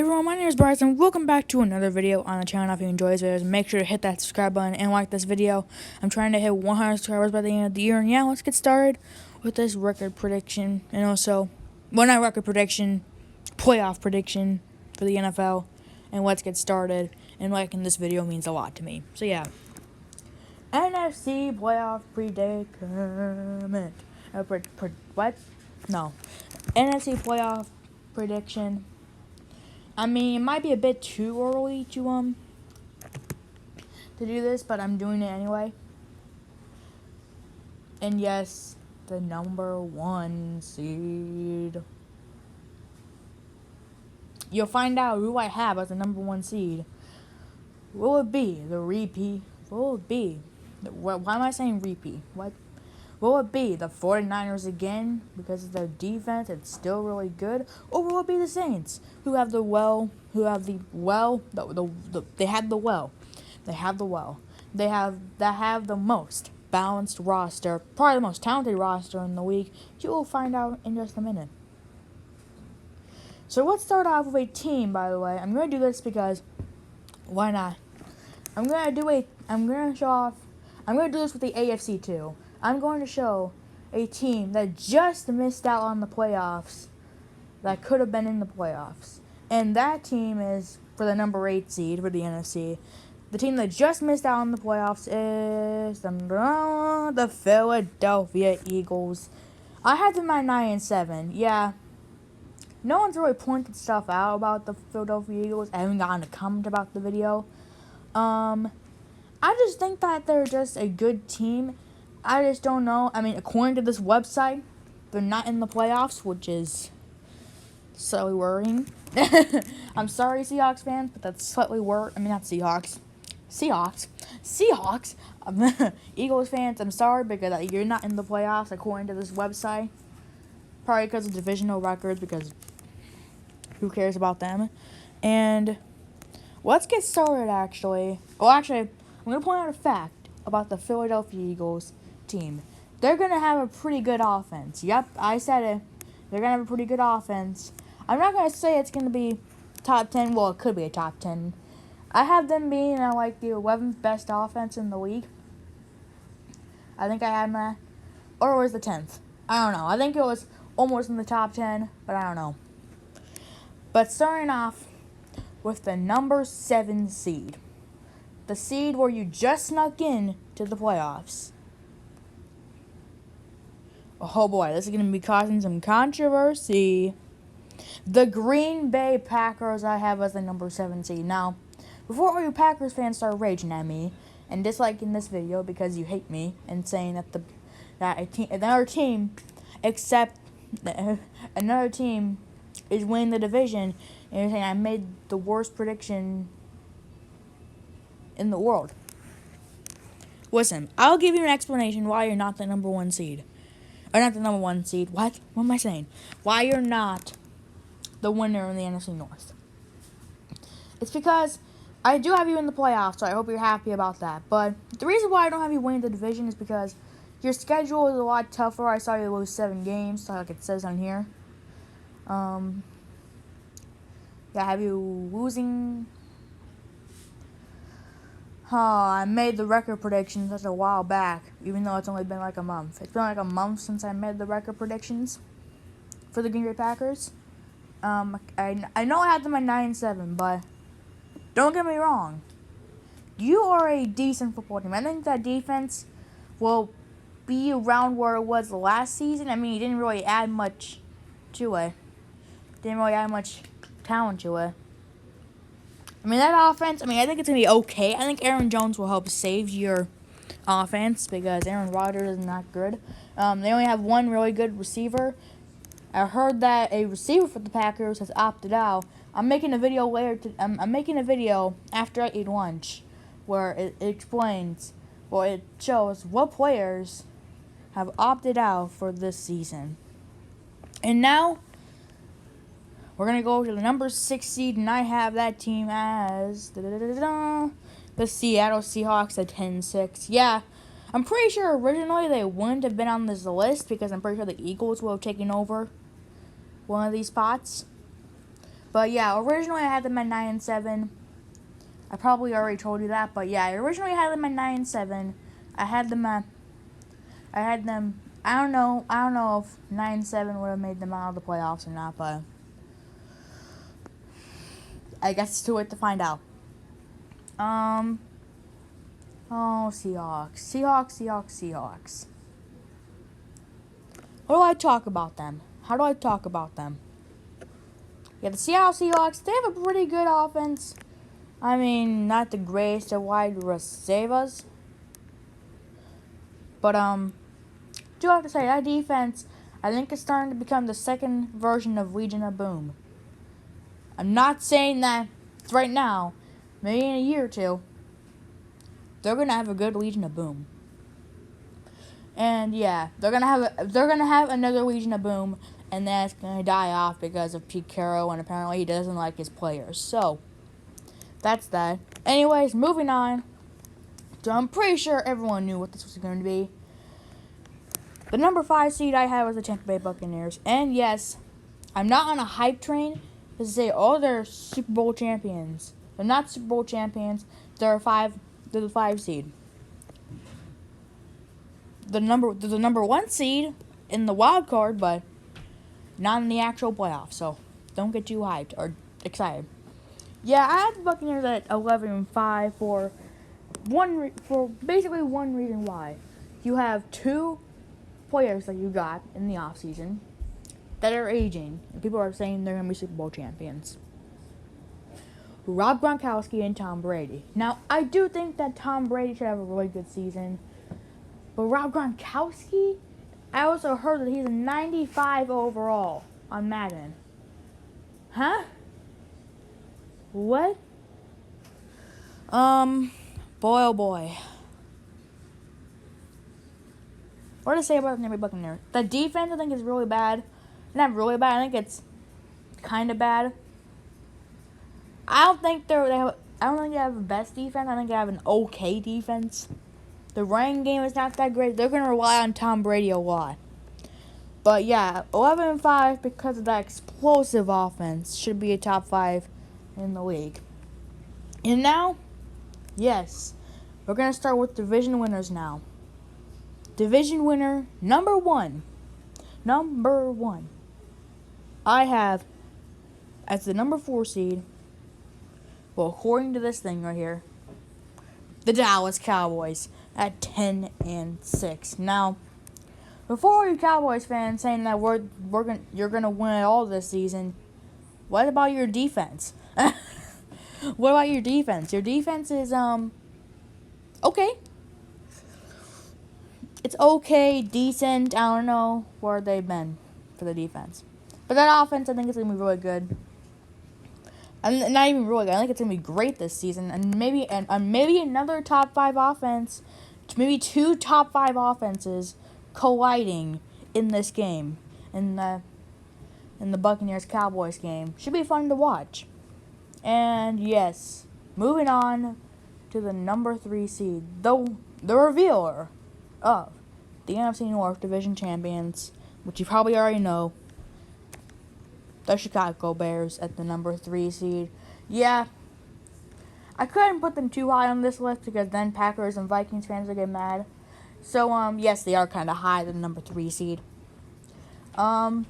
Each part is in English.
Hey everyone, my name is Bryce and welcome back to another video on the channel. If you enjoy this videos, make sure to hit that subscribe button and like this video. I'm trying to hit 100 subscribers by the end of the year, and yeah, let's get started with this record prediction, and also, well, not record prediction, playoff prediction for the NFL, and let's get started. And liking this video means a lot to me. So yeah, NFC playoff predicament. What? No, NFC playoff prediction. I mean, it might be a bit too early to do this, but I'm doing it anyway. And yes, the number 1 seed. You'll find out who I have as the number 1 seed. Will it be the repeat? Will it be? Why am I saying repeat? What? Will it be the 49ers again because of their defense? It's still really good. Or will it be the Saints who have the They have the most balanced roster, probably the most talented roster in the league. You will find out in just a minute. So let's start off with a team, by the way. I'm going to do this because why not? I'm going to do this with the AFC too. I'm going to show a team that just missed out on the playoffs that could have been in the playoffs. And that team is for the number 8 seed for the NFC. The team that just missed out on the playoffs is the Philadelphia Eagles. I had them at 9-7. Yeah. No one's really pointed stuff out about the Philadelphia Eagles. I haven't gotten a comment about the video. I just think that they're just a good team. I just don't know. I mean, according to this website, they're not in the playoffs, which is slightly worrying. I'm sorry, Seahawks fans, but that's slightly worrying. I mean, not Seahawks. Seahawks. Eagles fans, I'm sorry because you're not in the playoffs, according to this website. Probably because of divisional records, because who cares about them? And let's get started, actually. Well, actually, I'm going to point out a fact about the Philadelphia Eagles team. They're going to have a pretty good offense. Yep, I said it. They're going to have a pretty good offense. I'm not going to say it's going to be top 10. Well, it could be a top 10. I have them being like the 11th best offense in the league. I think I had that. Or it was the 10th. I don't know. I think it was almost in the top 10, but I don't know. But starting off with the number 7 seed. The seed where you just snuck in to the playoffs. Oh boy, this is going to be causing some controversy. The Green Bay Packers I have as the number 7 seed. Now, before all you Packers fans start raging at me and disliking this video because you hate me and saying that another team is winning the division, and you're saying I made the worst prediction in the world. Listen, I'll give you an explanation why you're not the number 1 seed. Or not the number 1 seed. What? What am I saying? Why you're not the winner in the NFC North. It's because I do have you in the playoffs, so I hope you're happy about that. But the reason why I don't have you winning the division is because your schedule is a lot tougher. I saw you lose 7 games, like it says on here. Yeah, I have you losing. I made the record predictions such a while back, even though it's only been like a month. It's been like a month since I made the record predictions for the Green Bay Packers. I know I had them at 9-7, but don't get me wrong. You are a decent football team. I think that defense will be around where it was last season. I mean, you didn't really add much to it. Didn't really add much talent to it. I mean, that offense, I think it's going to be okay. I think Aaron Jones will help save your offense because Aaron Rodgers is not good. They only have one really good receiver. I heard that a receiver for the Packers has opted out. I'm making a video I'm making a video after I eat lunch where it explains, or it shows what players have opted out for this season. And now we're going to go to the number 6 seed, and I have that team as the Seattle Seahawks at 10-6. Yeah, I'm pretty sure originally they wouldn't have been on this list because I'm pretty sure the Eagles will have taken over one of these spots. But yeah, originally I had them at 9-7. I probably already told you that, but yeah, I originally had them at 9-7. I had them at, I had them. I don't know if 9-7 would have made them out of the playoffs or not, but I guess it's too late to find out. Oh, Seahawks. What do I talk about them? How do I talk about them? Yeah, the Seattle Seahawks, they have a pretty good offense. I mean, not the greatest of wide receivers. But, do have to say, that defense, I think it's starting to become the second version of Legion of Boom. I'm not saying that right now. Maybe in a year or two, they're going to have a good Legion of Boom. And, yeah, they're gonna have another Legion of Boom, and that's going to die off because of Pete Carroll, and apparently he doesn't like his players. So, that's that. Anyways, moving on. So I'm pretty sure everyone knew what this was going to be. The number 5 seed I had was the Tampa Bay Buccaneers. And yes, I'm not on a hype train to say, oh, they're Super Bowl champions. They're not Super Bowl champions. They're the 5 seed. They're the number 1 seed in the wild card, but not in the actual playoffs. So don't get too hyped or excited. Yeah, I had the Buccaneers at 11-5 for basically one reason why. You have 2 players that you got in the offseason that are aging, and people are saying they're going to be Super Bowl champions. Rob Gronkowski and Tom Brady. Now, I do think that Tom Brady should have a really good season, but Rob Gronkowski, I also heard that he's a 95 overall on Madden. Huh? What? Boy, oh boy. What to say about the Tampa Bay Buccaneers? The defense, I think, is really bad. Not really bad. I think it's kind of bad. I don't think they have the best defense. I think they have an okay defense. The running game is not that great. They're going to rely on Tom Brady a lot. But yeah, 11-5 because of that explosive offense should be a top 5 in the league. And now, yes, we're going to start with division winners now. Division winner number 1. I have as the number 4 seed. Well, according to this thing right here, the Dallas Cowboys at 10-6. Now, before you Cowboys fans saying that you're gonna win it all this season, what about your defense? What about your defense? Your defense is okay. It's okay, decent. I don't know where they've been for the defense. But that offense, I think it's going to be really good. And not even really good. I think it's going to be great this season. And maybe another top 5 offense, maybe 2 top 5 offenses colliding in this game. In the Buccaneers-Cowboys game. Should be fun to watch. And yes, moving on to the number 3 seed. The revealer of the NFC North Division champions, which you probably already know, the Chicago Bears at the number 3 seed. Yeah, I couldn't put them too high on this list because then Packers and Vikings fans would get mad. So, yes, they are kind of high than the number 3 seed. And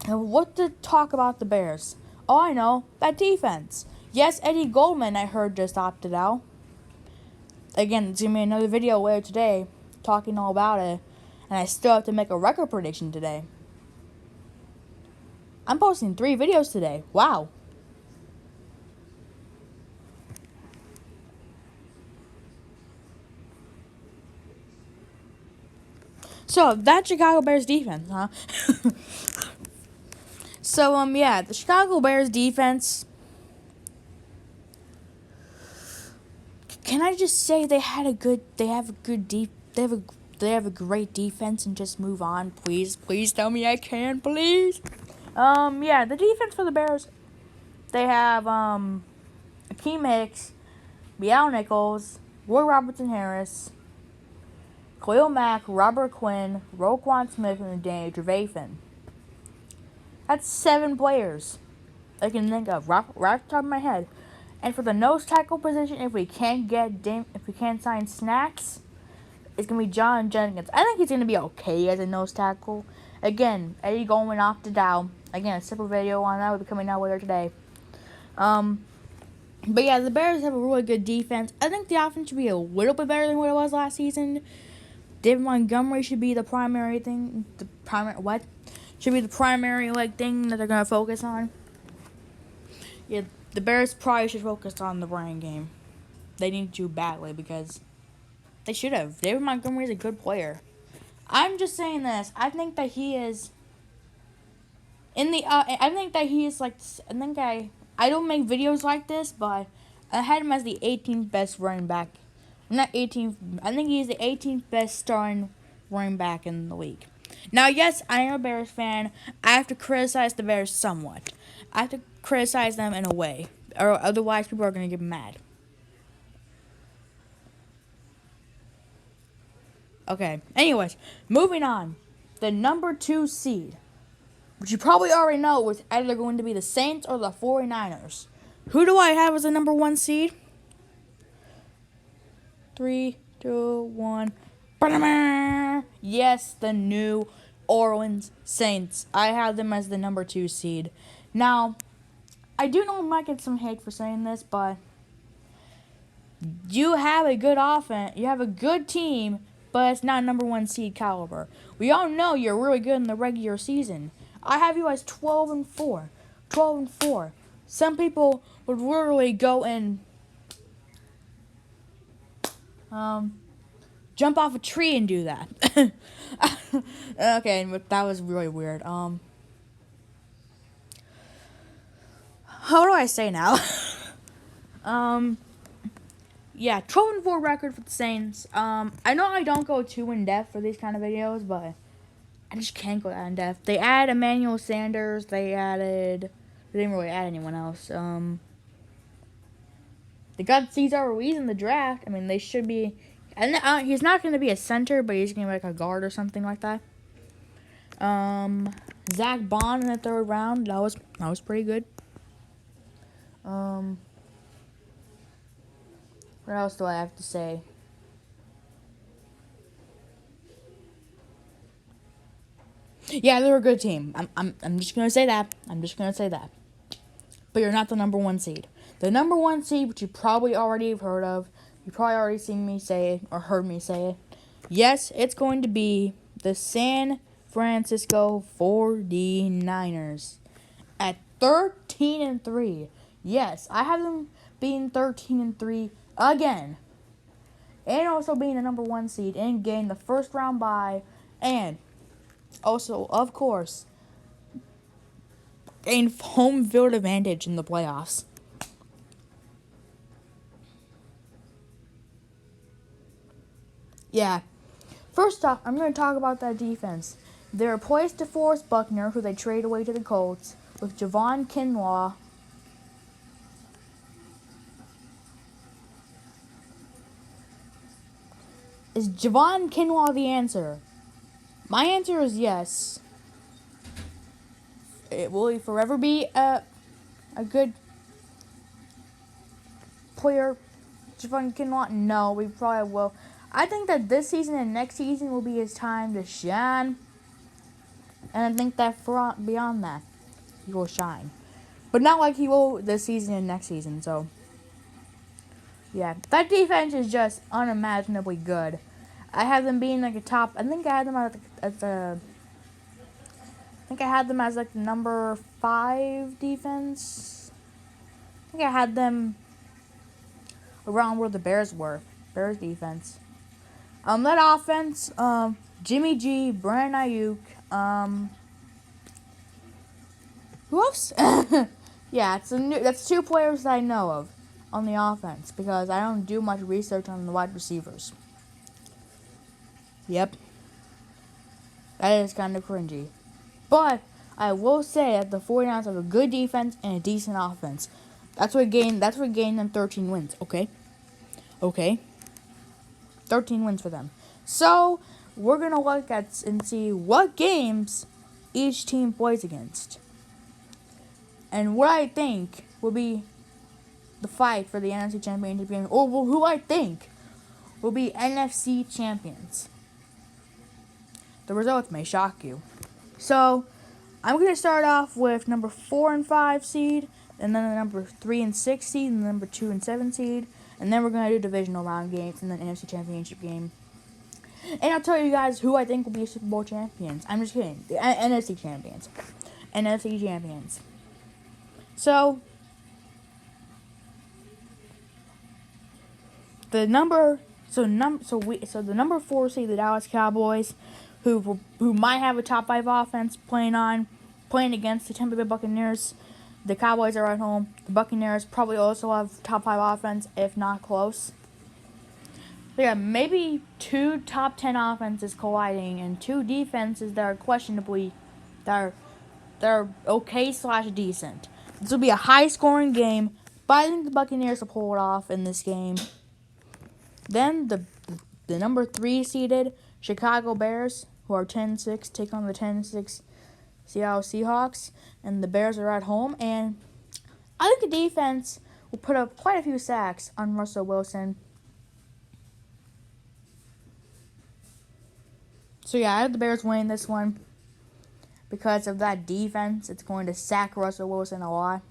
what to talk about the Bears? Oh, I know, that defense. Yes, Eddie Goldman, I heard, just opted out. Again, it's going to be another video later today talking all about it, and I still have to make a record prediction today. I'm posting 3 videos today. Wow. So, that Chicago Bears defense, huh? So, yeah, the Chicago Bears defense, can I just say they have a great defense and just move on? Please tell me I can, please. Yeah, the defense for the Bears, they have, Akeem Hicks, Meow Nichols, Roy Robertson-Harris, Khalil Mack, Robert Quinn, Roquan Smith, and Danny Trevathan. That's 7 players. I can think of right off the top of my head. And for the nose tackle position, if we can't sign Snacks, it's gonna be John Jenkins. I think he's gonna be okay as a nose tackle. Again, Eddie Goldman opted out. Again, a simple video on that will be coming out later today. But yeah, the Bears have a really good defense. I think the offense should be a little bit better than what it was last season. David Montgomery should be the primary thing. Should be the primary thing that they're gonna focus on. Yeah, the Bears probably should focus on the running game. They need to badly because they should have. David Montgomery is a good player. I'm just saying this. I think that he is I think that he is I don't make videos like this, but I had him as the 18th best running back. Not 18th. I think he's the 18th best starting running back in the league. Now, yes, I am a Bears fan. I have to criticize the Bears somewhat. I have to criticize them in a way, or otherwise people are going to get mad. Okay, anyways, moving on. The number 2 seed, which you probably already know, was either going to be the Saints or the 49ers. Who do I have as the number 1 seed? 3, 2, 1. Yes, the New Orleans Saints. I have them as the number 2 seed. Now, I do know I might get some hate for saying this, but you have a good offense. You have a good team, but it's not number 1 seed caliber. We all know you're really good in the regular season. I have you as 12-4. 12-4. Some people would literally go and jump off a tree and do that. Okay, but that was really weird. How do I say now? Yeah, 12-4 record for the Saints. I know I don't go too in depth for these kind of videos, but I just can't go that in depth. They added Emmanuel Sanders. They didn't really add anyone else. They got Cesar Ruiz in the draft. I mean, they should be. And he's not going to be a center, but he's going to be like a guard or something like that. Zach Bond in the 3rd round. That was pretty good. What else do I have to say? Yeah, they're a good team. I'm just gonna say that. But you're not the number 1 seed. The number 1 seed, which you probably already have heard of. You probably already seen me say it or heard me say it. Yes, it's going to be the San Francisco 49ers at 13-3. Yes, I have them being 13-3 again. And also being the number 1 seed and getting the 1st round bye. And also, of course, gain home field advantage in the playoffs. Yeah. First off, I'm going to talk about that defense. They replaced DeForest Buckner, who they traded away to the Colts, with Javon Kinlaw. Is Javon Kinlaw the answer? My answer is yes. Will he forever be a good player, Javon Kinlaw? No, we probably will. I think that this season and next season will be his time to shine. And I think that beyond that, he will shine. But not like he will this season and next season, so. Yeah, that defense is just unimaginably good. I have them being like a top. I think I had them as like the number 5 defense. I think I had them around where the Bears were. Bears defense. That offense, Jimmy G, Brandon Ayuk, who else? Yeah, that's 2 players that I know of on the offense because I don't do much research on the wide receivers. Yep. That is kind of cringy. But I will say that the 49ers have a good defense and a decent offense. That's what gained them 13 wins, okay? 13 wins for them. So, we're going to look at and see what games each team plays against. And what I think will be the fight for the NFC Championship game, or who I think will be NFC champions. The results may shock you. So, I'm going to start off with number 4 and 5 seed, and then the number 3 and 6 seed, and the number 2 and 7 seed, and then we're going to do divisional round games and then NFC Championship game. And I'll tell you guys who I think will be Super Bowl champions. I'm just kidding. The NFC champions. NFC champions. So, the number 4 seed, the Dallas Cowboys, who might have a top 5 offense playing against the Tampa Bay Buccaneers. The Cowboys are at home. The Buccaneers probably also have top 5 offense, if not close. So yeah, maybe 2 top 10 offenses colliding and 2 defenses that are questionably, that are okay / decent. This will be a high scoring game, but I think the Buccaneers will pull it off in this game. Then the number 3 seeded Chicago Bears, who are 10-6, take on the 10-6 Seattle Seahawks, and the Bears are at home. And I think the defense will put up quite a few sacks on Russell Wilson. So yeah, I have the Bears winning this one because of that defense. It's going to sack Russell Wilson a lot.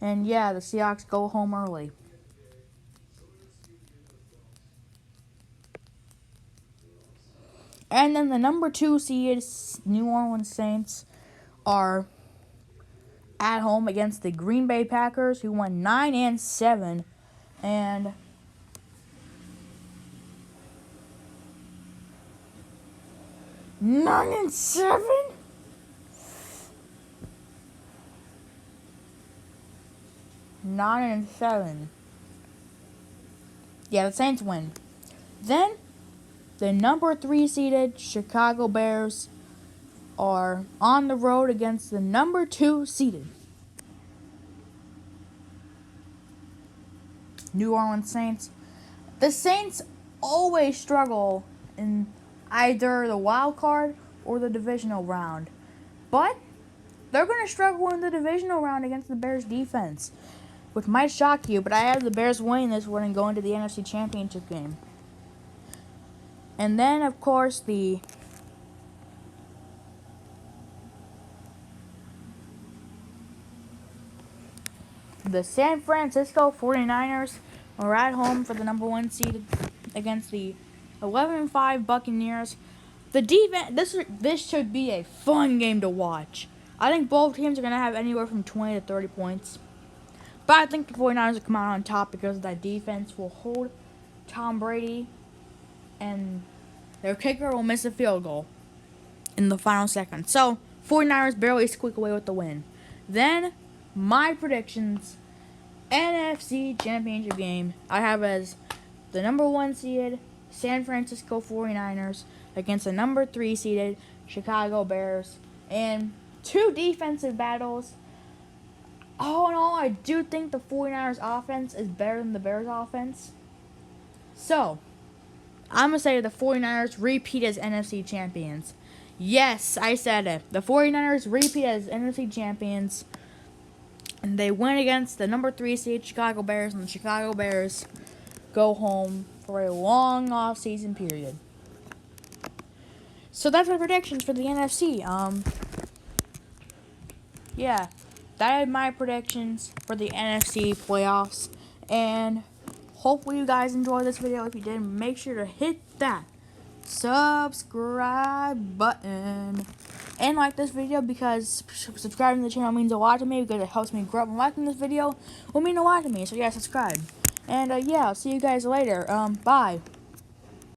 And yeah, the Seahawks go home early. And then the number 2 seed New Orleans Saints are at home against the Green Bay Packers, who won 9-7, and 9-7. Yeah, the Saints win. Then the number 3 seeded Chicago Bears are on the road against the number 2 seeded New Orleans Saints. The Saints always struggle in either the wild card or the divisional round, but they're going to struggle in the divisional round against the Bears defense, which might shock you, but I have the Bears winning this one and going to the NFC Championship game. And then, of course, the San Francisco 49ers are at home for the number 1 seed against the 11-5 Buccaneers. The defense, this should be a fun game to watch. I think both teams are going to have anywhere from 20 to 30 points. But I think the 49ers will come out on top because that defense will hold Tom Brady, and their kicker will miss a field goal in the final second. So, 49ers barely squeak away with the win. Then, my predictions, NFC Championship game, I have as the number 1 seeded San Francisco 49ers against the number 3 seeded Chicago Bears. And 2 defensive battles. All in all, I do think the 49ers offense is better than the Bears offense. So, I'm going to say the 49ers repeat as NFC champions. Yes, I said it. The 49ers repeat as NFC champions. And they win against the number 3 seed Chicago Bears. And the Chicago Bears go home for a long off-season period. So that's my predictions for the NFC. Yeah, that are my predictions for the NFC playoffs. And hopefully you guys enjoyed this video. If you did, make sure to hit that subscribe button and like this video, because subscribing to the channel means a lot to me, because it helps me grow up, and liking this video will mean a lot to me. So yeah, subscribe. And yeah, I'll see you guys later. Bye.